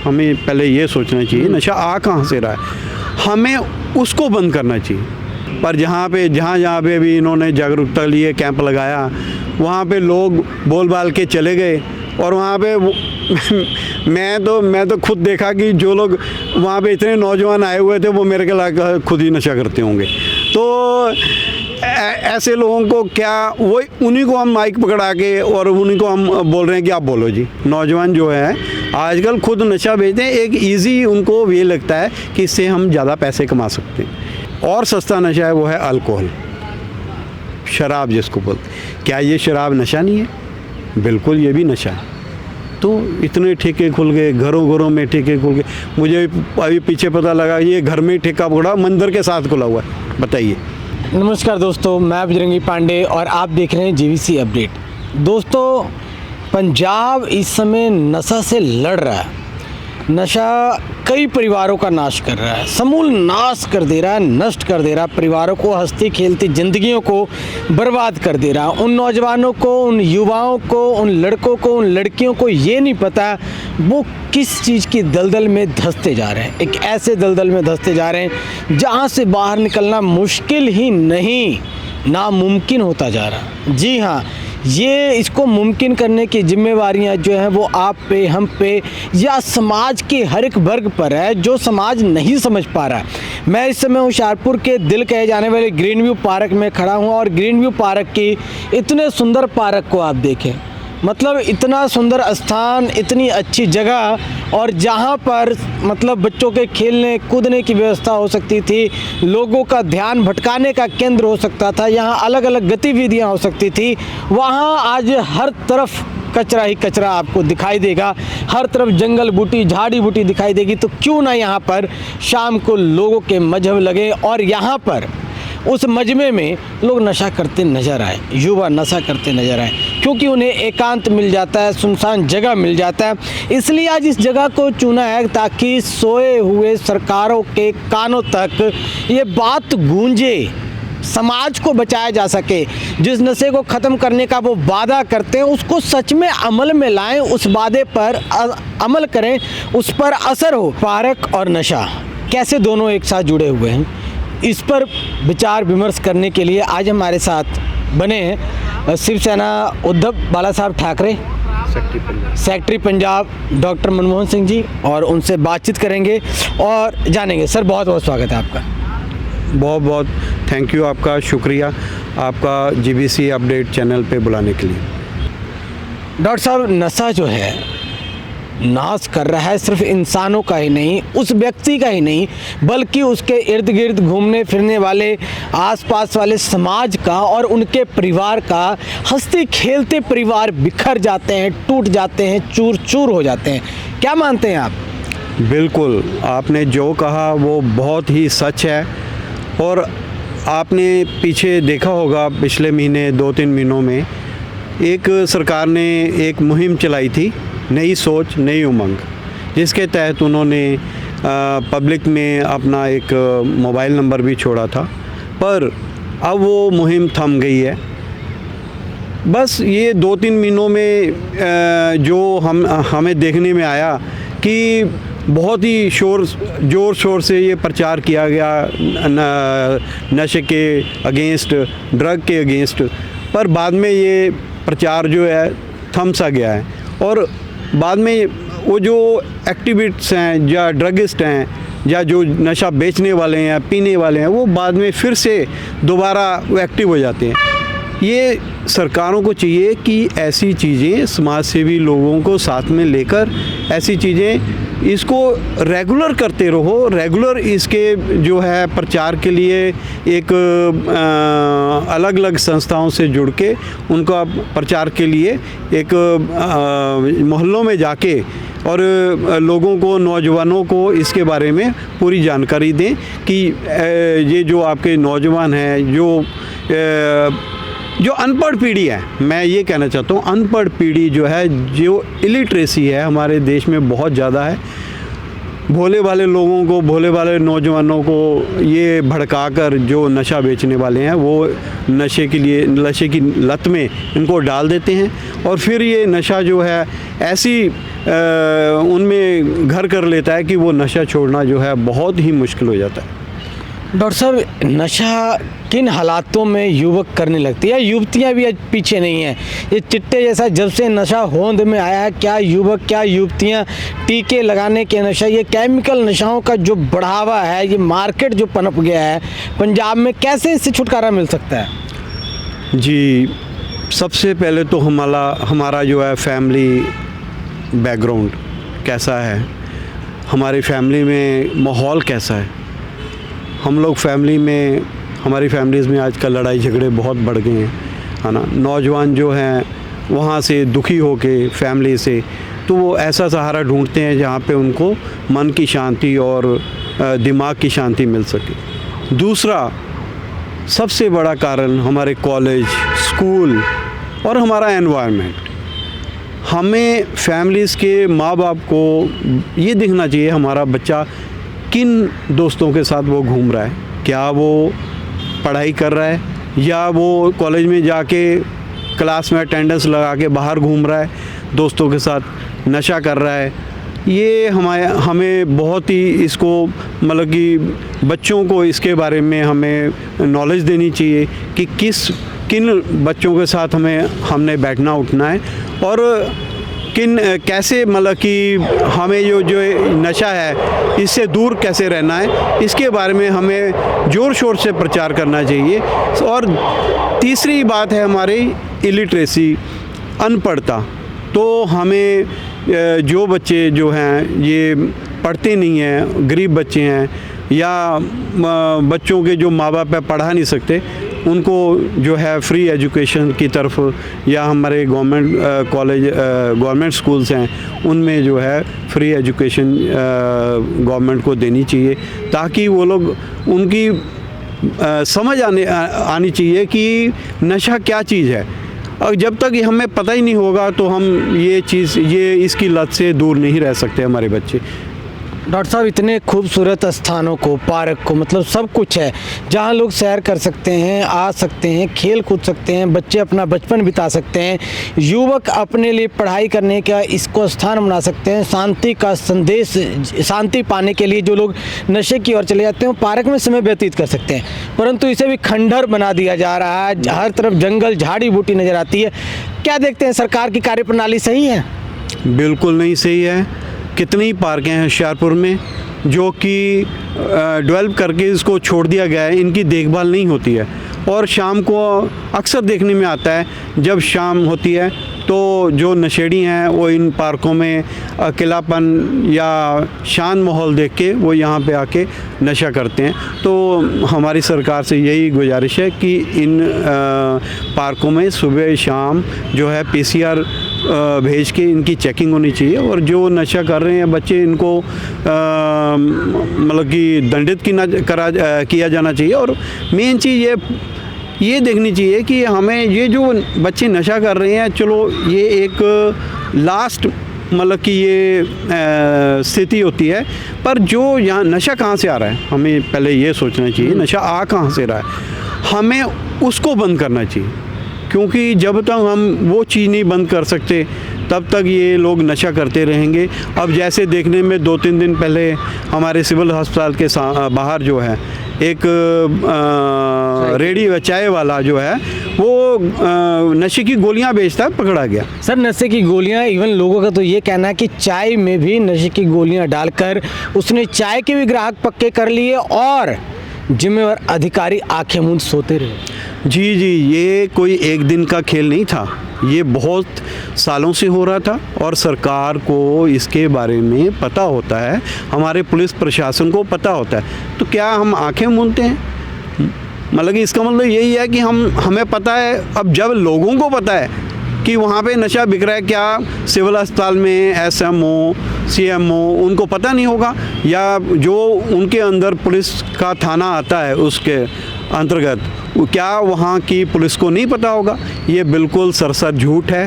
हमें पहले ये सोचना चाहिए नशा आ कहाँ से रहा है, हमें उसको बंद करना चाहिए। पर जहाँ पे भी इन्होंने जागरूकता लिए कैंप लगाया, वहाँ पे लोग बोल बाल के चले गए। और वहाँ पे मैं तो खुद देखा कि जो लोग वहाँ पे इतने नौजवान आए हुए थे वो मेरे के खुद ही नशा करते होंगे। तो ऐसे लोगों को क्या, वो उन्हीं को हम माइक पकड़ा के और उन्हीं को हम बोल रहे हैं कि आप बोलो जी। नौजवान जो है आजकल खुद नशा बेचते हैं, एक इजी उनको ये लगता है कि इससे हम ज़्यादा पैसे कमा सकते हैं। और सस्ता नशा है वो है अल्कोहल, शराब जिसको बोलते। क्या ये शराब नशा नहीं है? बिल्कुल ये भी नशा है। तो इतने ठेके खुल गए, घरों में ठेके खुल गए। मुझे अभी पीछे पता लगा ये घर में ठेका पकड़ा मंदिर के साथ खुला हुआ है, बताइए। नमस्कार दोस्तों, मैं बजरंगी पांडे और आप देख रहे हैं जीवीसी अपडेट। दोस्तों, पंजाब इस समय नशा से लड़ रहा है। नशा कई परिवारों का नाश कर रहा है, समूल नाश कर दे रहा है, नष्ट कर दे रहा है, परिवारों को हंसती खेलती जिंदगियों को बर्बाद कर दे रहा है। उन नौजवानों को, उन युवाओं को, उन लड़कों को, उन लड़कियों को ये नहीं पता वो किस चीज़ की दलदल में धंसते जा रहे हैं। एक ऐसे दलदल में धंसते जा रहे हैं जहाँ से बाहर निकलना मुश्किल ही नहीं, नामुमकिन होता जा रहा। जी हाँ, ये इसको मुमकिन करने की जिम्मेवारियां जो हैं वो आप पे, हम पे या समाज के हर एक वर्ग पर है जो समाज नहीं समझ पा रहा है। मैं इस समय होशियारपुर के दिल कहे जाने वाले ग्रीन व्यू पार्क में खड़ा हूं और ग्रीन व्यू पार्क की इतने सुंदर पार्क को आप देखें, मतलब इतना सुंदर स्थान, इतनी अच्छी जगह, और जहाँ पर मतलब बच्चों के खेलने कूदने की व्यवस्था हो सकती थी, लोगों का ध्यान भटकाने का केंद्र हो सकता था, यहाँ अलग अलग गतिविधियाँ हो सकती थी, वहाँ आज हर तरफ कचरा ही कचरा आपको दिखाई देगा। हर तरफ जंगल बूटी, झाड़ी बूटी दिखाई देगी। तो क्यों ना यहाँ पर शाम को लोगों के मजहब लगे और यहाँ पर उस मजमे में लोग नशा करते नज़र आए, युवा नशा करते नज़र आए, क्योंकि उन्हें एकांत मिल जाता है, सुनसान जगह मिल जाता है। इसलिए आज इस जगह को चुना है ताकि सोए हुए सरकारों के कानों तक ये बात गूंजे, समाज को बचाया जा सके। जिस नशे को ख़त्म करने का वो वादा करते हैं उसको सच में अमल में लाएं, उस वादे पर अमल करें, उस पर असर हो। पार्क और नशा कैसे दोनों एक साथ जुड़े हुए हैं, इस पर विचार विमर्श करने के लिए आज हमारे साथ बने हैं शिवसेना उद्धव बाला साहब ठाकरे, सेक्रेटरी पंजाब डॉक्टर मनमोहन सिंह जी, और उनसे बातचीत करेंगे और जानेंगे। सर, बहुत बहुत स्वागत है आपका। बहुत बहुत थैंक यू, आपका शुक्रिया आपका जीबीसी अपडेट चैनल पे बुलाने के लिए। डॉक्टर साहब, नशा जो है नाश कर रहा है सिर्फ इंसानों का ही नहीं, उस व्यक्ति का ही नहीं, बल्कि उसके इर्द गिर्द घूमने फिरने वाले आसपास वाले समाज का और उनके परिवार का। हंसते खेलते परिवार बिखर जाते हैं, टूट जाते हैं, चूर चूर हो जाते हैं। क्या मानते हैं आप? बिल्कुल, आपने जो कहा वो बहुत ही सच है। और आपने पीछे देखा होगा पिछले महीने 2-3 महीनों में एक सरकार ने एक मुहिम चलाई थी, नई सोच नई उमंग, जिसके तहत उन्होंने पब्लिक में अपना एक मोबाइल नंबर भी छोड़ा था। पर अब वो मुहिम थम गई है। बस ये 2-3 महीनों में जो हमें देखने में आया कि बहुत ही ज़ोर शोर से ये प्रचार किया गया नशे के अगेंस्ट, ड्रग के अगेंस्ट, पर बाद में ये प्रचार जो है थम सा गया है। और बाद में वो जो एक्टिविस्ट हैं या ड्रगिस्ट हैं या जो नशा बेचने वाले हैं, पीने वाले हैं, वो बाद में फिर से दोबारा वो एक्टिव हो जाते हैं। ये सरकारों को चाहिए कि ऐसी चीज़ें समाजसेवी लोगों को साथ में लेकर ऐसी चीज़ें इसको रेगुलर करते रहो। रेगुलर इसके जो है प्रचार के लिए एक अलग अलग संस्थाओं से जुड़ के उनका प्रचार के लिए एक मोहल्लों में जाके और लोगों को, नौजवानों को इसके बारे में पूरी जानकारी दें कि ये जो आपके नौजवान हैं, जो अनपढ़ पीढ़ी है, मैं ये कहना चाहता हूँ अनपढ़ पीढ़ी जो है, जो इलिटरेसी है हमारे देश में बहुत ज़्यादा है। भोले भाले लोगों को, भोले भाले नौजवानों को ये भड़काकर जो नशा बेचने वाले हैं वो नशे की लत में इनको डाल देते हैं और फिर ये नशा जो है ऐसी उनमें घर कर लेता है कि वो नशा छोड़ना जो है बहुत ही मुश्किल हो जाता है। डॉक्टर साहब, नशा किन हालातों में युवक करने लगती है? युवतियां भी आज पीछे नहीं हैं। ये चिट्टे जैसा जब से नशा होंद में आया है, क्या युवक क्या युवतियां टीके लगाने के नशा, ये केमिकल नशाओं का जो बढ़ावा है, ये मार्केट जो पनप गया है पंजाब में, कैसे इससे छुटकारा मिल सकता है? जी, सबसे पहले तो हमारा जो है फैमिली बैकग्राउंड कैसा है, हमारी फैमिली में माहौल कैसा है। हम लोग हमारी फैमिलीज़ में आजकल लड़ाई झगड़े बहुत बढ़ गए हैं, है ना। नौजवान जो हैं वहाँ से दुखी होके फैमिली से, तो वो ऐसा सहारा ढूंढते हैं जहाँ पे उनको मन की शांति और दिमाग की शांति मिल सके। दूसरा सबसे बड़ा कारण हमारे कॉलेज, स्कूल और हमारा एनवायरनमेंट। हमें फैमिलीज़ के माँ बाप को ये देखना चाहिए हमारा बच्चा किन दोस्तों के साथ वो घूम रहा है, क्या वो पढ़ाई कर रहा है या वो कॉलेज में जाके क्लास में अटेंडेंस लगा के बाहर घूम रहा है, दोस्तों के साथ नशा कर रहा है। ये हमें बहुत ही इसको मतलब कि बच्चों को इसके बारे में हमें नॉलेज देनी चाहिए कि किन बच्चों के साथ हमने बैठना उठना है और कैसे मतलब कि हमें जो नशा है इससे दूर कैसे रहना है, इसके बारे में हमें ज़ोर शोर से प्रचार करना चाहिए। और तीसरी बात है हमारी इलिटरेसी, अनपढ़ता। तो हमें जो बच्चे जो हैं ये पढ़ते नहीं हैं, गरीब बच्चे हैं या बच्चों के जो माँ बाप है पढ़ा नहीं सकते, उनको जो है फ्री एजुकेशन की तरफ या हमारे गवर्नमेंट कॉलेज गवर्नमेंट स्कूल्स हैं उनमें जो है फ्री एजुकेशन गवर्नमेंट को देनी चाहिए, ताकि वो लोग उनकी समझ आनी चाहिए कि नशा क्या चीज़ है। और जब तक हमें पता ही नहीं होगा तो हम इसकी लत से दूर नहीं रह सकते हमारे बच्चे। डॉक्टर साहब, इतने खूबसूरत स्थानों को, पार्क को, मतलब सब कुछ है जहाँ लोग सैर कर सकते हैं, आ सकते हैं, खेल कूद सकते हैं, बच्चे अपना बचपन बिता सकते हैं, युवक अपने लिए पढ़ाई करने का इसको स्थान बना सकते हैं, शांति का संदेश, शांति पाने के लिए जो लोग नशे की ओर चले जाते हैं पार्क में समय व्यतीत कर सकते हैं, परंतु इसे भी खंडहर बना दिया जा रहा है। हर तरफ जंगल झाड़ी बूटी नज़र आती है। क्या देखते हैं, सरकार की कार्यप्रणाली सही है? बिल्कुल नहीं सही है। कितनी पार्कें हैं होशियारपुर में जो कि डेवलप करके इसको छोड़ दिया गया है, इनकी देखभाल नहीं होती है। और शाम को अक्सर देखने में आता है, जब शाम होती है तो जो नशेड़ी हैं वो इन पार्कों में अकेलापन या शांत माहौल देख के वो यहाँ पे आके नशा करते हैं। तो हमारी सरकार से यही गुजारिश है कि इन पार्कों में सुबह शाम जो है PCR भेज के इनकी चेकिंग होनी चाहिए और जो नशा कर रहे हैं बच्चे इनको मतलब कि दंडित किया जाना चाहिए। और मेन चीज़ ये देखनी चाहिए कि हमें ये जो बच्चे नशा कर रहे हैं, चलो ये एक लास्ट मतलब कि ये स्थिति होती है, पर जो यहाँ नशा कहाँ से आ रहा है हमें पहले ये सोचना चाहिए, नशा आ कहाँ से रहा है, हमें उसको बंद करना चाहिए। क्योंकि जब तक हम वो चीज़ नहीं बंद कर सकते तब तक ये लोग नशा करते रहेंगे। अब जैसे देखने में 2-3 दिन पहले हमारे सिविल अस्पताल के बाहर जो है एक रेडी चाय वाला जो है वो नशे की गोलियां बेचता है, पकड़ा गया। सर, नशे की गोलियां, इवन लोगों का तो ये कहना है कि चाय में भी नशे की गोलियां डालकर उसने चाय के भी ग्राहक पक्के कर लिए और जिम्मेवार अधिकारी आंखें मूंद सोते रहे। जी, ये कोई एक दिन का खेल नहीं था, ये बहुत सालों से हो रहा था और सरकार को इसके बारे में पता होता है, हमारे पुलिस प्रशासन को पता होता है। तो क्या हम आंखें मूंदते हैं? मतलब कि इसका मतलब यही है कि हमें पता है। अब जब लोगों को पता है कि वहाँ पे नशा बिक रहा है, क्या सिविल अस्पताल में SMO CMO उनको पता नहीं होगा? या जो उनके अंदर पुलिस का थाना आता है उसके अंतर्गत, क्या वहाँ की पुलिस को नहीं पता होगा? ये बिल्कुल सरसर झूठ है।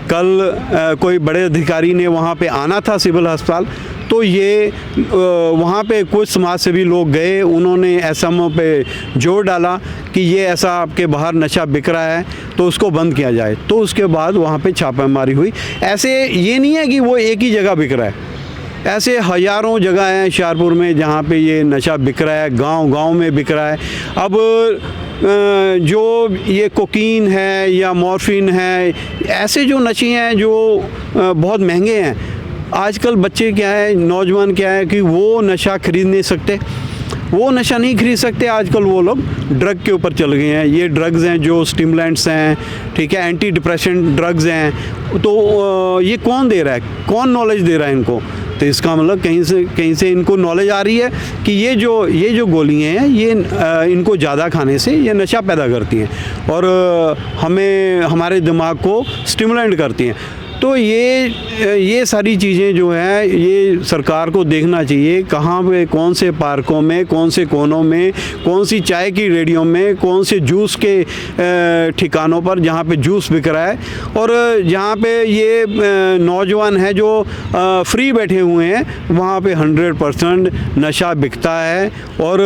कल कोई बड़े अधिकारी ने वहाँ पे आना था सिविल अस्पताल, तो ये वहाँ पे कुछ समाज सेवी लोग गए, उन्होंने SMO पे जोर डाला कि ये ऐसा आपके बाहर नशा बिक रहा है तो उसको बंद किया जाए, तो उसके बाद वहाँ पे छापेमारी हुई। ऐसे ये नहीं है कि वो एक ही जगह बिक रहा है, ऐसे हज़ारों जगह हैं हुशियारपुर में जहाँ पे ये नशा बिक रहा है, गांव-गांव में बिक रहा है। अब जो ये कोकीन है या मॉर्फिन है, ऐसे जो नशे हैं जो बहुत महंगे हैं, आजकल बच्चे क्या है, नौजवान क्या है कि वो नशा खरीद नहीं सकते, वो नशा नहीं खरीद सकते। आजकल वो लोग ड्रग के ऊपर चल गए हैं। ये ड्रग्स हैं जो स्टिमुलेंट्स हैं, ठीक है, एंटी डिप्रेशन ड्रग्स हैं। तो ये कौन दे रहा है, कौन नॉलेज दे रहा है इनको? तो इसका मतलब कहीं से इनको नॉलेज आ रही है कि ये जो गोलियां हैं ये इनको ज़्यादा खाने से ये नशा पैदा करती हैं और हमें हमारे दिमाग को स्टिमुलेंट करती हैं। तो ये सारी चीज़ें जो है ये सरकार को देखना चाहिए, कहाँ पे कौन से पार्कों में, कौन से कोनों में, कौन सी चाय की रेडियो में, कौन से जूस के ठिकानों पर जहाँ पे जूस बिक रहा है और जहाँ पे ये नौजवान है जो फ्री बैठे हुए हैं, वहाँ पे 100% नशा बिकता है। और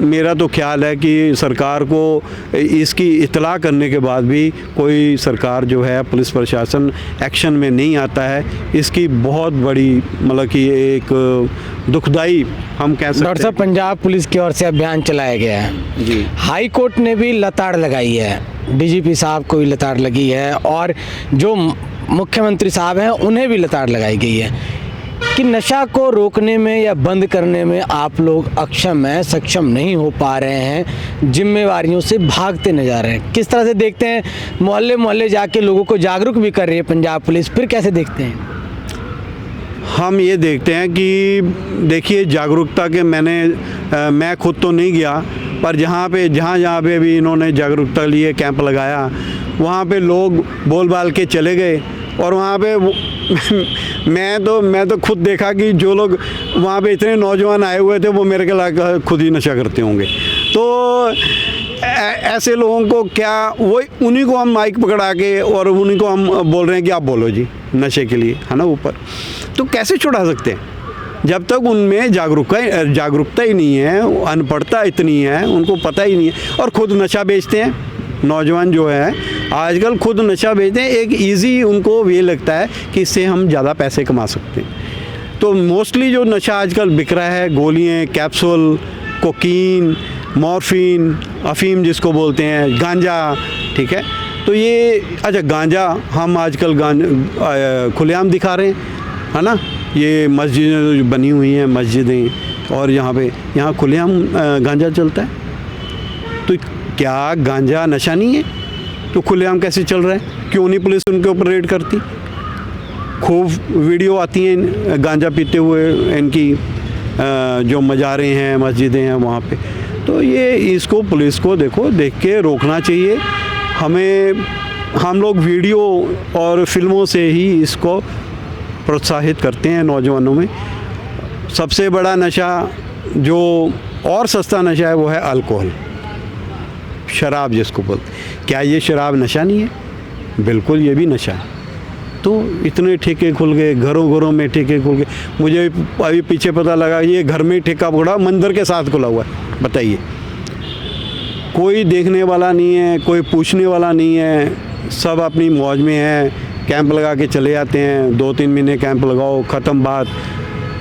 मेरा तो ख्याल है कि सरकार को इसकी इत्तला करने के बाद भी कोई सरकार जो है, पुलिस प्रशासन एक्शन में नहीं आता है। इसकी बहुत बड़ी मतलब कि एक दुखदाई हम कह सकते हैं। डॉक्टर साहब, पंजाब पुलिस की ओर से अभियान चलाया गया है जी। हाई कोर्ट ने भी लताड़ लगाई है, डीजीपी साहब को भी लताड़ लगी है और जो मुख्यमंत्री साहब हैं उन्हें भी लताड़ लगाई गई है कि नशा को रोकने में या बंद करने में आप लोग अक्षम हैं, सक्षम नहीं हो पा रहे हैं, जिम्मेवारियों से भागते नजर हैं। किस तरह से देखते हैं? मोहल्ले मोहल्ले जाके लोगों को जागरूक भी कर रही है पंजाब पुलिस, फिर कैसे देखते हैं? हम ये देखते हैं कि देखिए, जागरूकता के मैं खुद तो नहीं गया, पर जहाँ पे भी इन्होंने जागरूकता लिए कैंप लगाया, वहाँ पे लोग बोल बाल के चले गए और वहाँ पे मैं तो खुद देखा कि जो लोग वहाँ पे इतने नौजवान आए हुए थे वो मेरे के खुद ही नशा करते होंगे। तो ऐसे लोगों को क्या, वो उन्हीं को हम माइक पकड़ा के और उन्हीं को हम बोल रहे हैं कि आप बोलो जी नशे के लिए, है ना, ऊपर। तो कैसे छुड़ा सकते हैं जब तक उनमें जागरूकता ही नहीं है, अनपढ़ता इतनी है, उनको पता ही नहीं है और खुद नशा बेचते हैं। नौजवान जो है आजकल खुद नशा बेचते हैं, एक इजी उनको ये लगता है कि इससे हम ज़्यादा पैसे कमा सकते हैं। तो मोस्टली जो नशा आजकल बिक रहा है, गोलियाँ, कैप्सूल, कोकीन, मॉर्फिन, अफीम जिसको बोलते हैं, गांजा, ठीक है। तो ये अच्छा, गांजा हम आजकल खुलेआम दिखा रहे हैं, है ना। ये मस्जिदें जो बनी हुई हैं, मस्जिदें, और यहाँ खुलेआम गांजा चलता है। तो क्या गांजा नशा नहीं है? तो खुलेआम कैसे चल रहा है? क्यों नहीं पुलिस उनके ऊपर रेड करती? खूब वीडियो आती हैं गांजा पीते हुए, इनकी जो मज़ारें हैं, मस्जिदें हैं वहाँ पे। तो ये इसको पुलिस को देख के रोकना चाहिए। हम लोग वीडियो और फिल्मों से ही इसको प्रोत्साहित करते हैं नौजवानों में। सबसे बड़ा नशा जो और सस्ता नशा है वो है अल्कोहल, शराब जिसको बोलते। क्या ये शराब नशा नहीं है? बिल्कुल, ये भी नशा है। तो इतने ठेके खुल गए, घरों में ठेके खुल गए। मुझे अभी पीछे पता लगा ये घर में ठेका पकड़ा, मंदिर के साथ खुला हुआ है। बताइए, कोई देखने वाला नहीं है, कोई पूछने वाला नहीं है, सब अपनी मौज में है, कैंप लगा के चले जाते हैं। 2-3 महीने कैंप लगाओ, ख़त्म बात।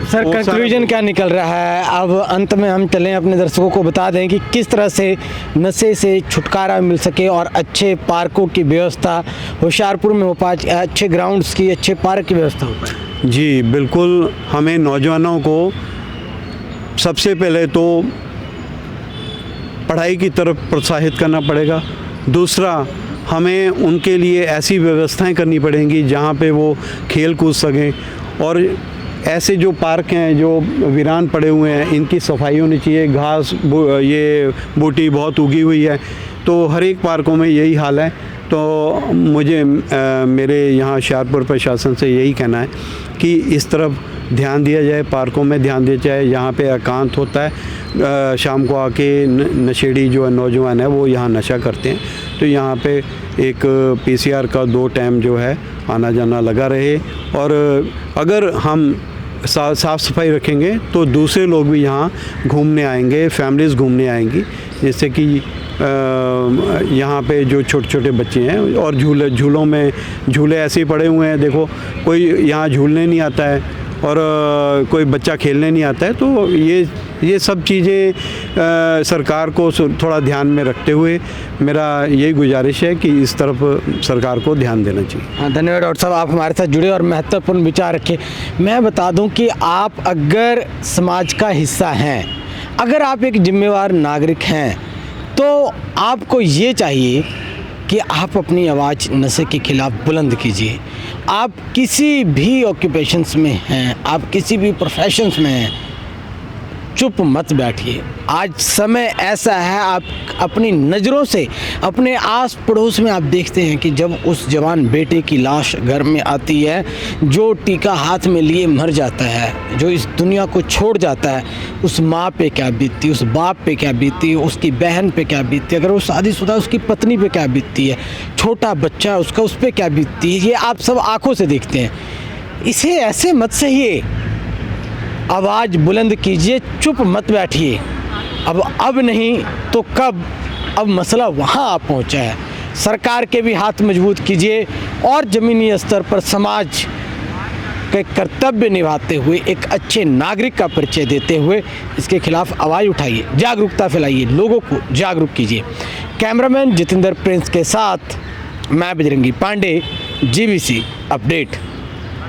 सर, कंक्लूजन क्या निकल रहा है? अब अंत में हम चलें, अपने दर्शकों को बता दें कि किस तरह से नशे से छुटकारा मिल सके और अच्छे पार्कों की व्यवस्था होशियारपुर में हो पाए, अच्छे ग्राउंड्स की, अच्छे पार्क की व्यवस्था हो पाए। जी बिल्कुल, हमें नौजवानों को सबसे पहले तो पढ़ाई की तरफ प्रोत्साहित करना पड़ेगा। दूसरा, हमें उनके लिए ऐसी व्यवस्थाएं करनी पड़ेंगी जहाँ पे वो खेल कूद सकें, और ऐसे जो पार्क हैं जो वीरान पड़े हुए हैं इनकी सफाई होनी चाहिए। घास ये बूटी बहुत उगी हुई है, तो हर एक पार्कों में यही हाल है। तो मुझे मेरे यहाँ होशियारपुर प्रशासन से यही कहना है कि इस तरफ ध्यान दिया जाए, पार्कों में ध्यान दिया जाए। यहाँ पे एकांत होता है, शाम को आके नशेड़ी जो है नौजवान है वो यहाँ नशा करते हैं, तो यहाँ पे एक PCR का 2 टाइम जो है आना जाना लगा रहे। और अगर हम साफ़ सफाई रखेंगे तो दूसरे लोग भी यहाँ घूमने आएंगे, फैमिलीज़ घूमने आएंगी, जिससे कि यहाँ पे जो छोटे छोटे बच्चे हैं और झूलों में झूले ऐसे ही पड़े हुए हैं, देखो कोई यहाँ झूलने नहीं आता है और कोई बच्चा खेलने नहीं आता है। तो ये सब चीज़ें सरकार को थोड़ा ध्यान में रखते हुए मेरा यही गुजारिश है कि इस तरफ सरकार को ध्यान देना चाहिए। हाँ, धन्यवाद डॉक्टर साहब, आप हमारे साथ जुड़े और महत्वपूर्ण विचार रखे। मैं बता दूं कि आप अगर समाज का हिस्सा हैं, अगर आप एक जिम्मेवार नागरिक हैं, तो आपको ये चाहिए कि आप अपनी आवाज़ नशे के खिलाफ बुलंद कीजिए। आप किसी भी ऑक्यूपेशंस में हैं, आप किसी भी प्रोफेशंस में हैं, चुप मत बैठिए। आज समय ऐसा है, आप अपनी नज़रों से अपने आस पड़ोस में आप देखते हैं कि जब उस जवान बेटे की लाश घर में आती है, जो टीका हाथ में लिए मर जाता है, जो इस दुनिया को छोड़ जाता है, उस माँ पे क्या बीतती, उस बाप पे क्या बीतती, उसकी बहन पे क्या बीतती, अगर वो शादीशुदा उसकी पत्नी पे क्या बीतती है, छोटा बच्चा उसका उस पर क्या बीतती है, ये आप सब आंखों से देखते हैं। इसे ऐसे मत सहिए, आवाज़ बुलंद कीजिए, चुप मत बैठिए। अब नहीं तो कब, अब मसला वहाँ आ पहुँचा है। सरकार के भी हाथ मजबूत कीजिए और ज़मीनी स्तर पर समाज के कर्तव्य निभाते हुए एक अच्छे नागरिक का परिचय देते हुए इसके खिलाफ आवाज़ उठाइए, जागरूकता फैलाइए, लोगों को जागरूक कीजिए। कैमरामैन जितेंद्र प्रिंस के साथ मैं बजरंगी पांडे, GBC अपडेट।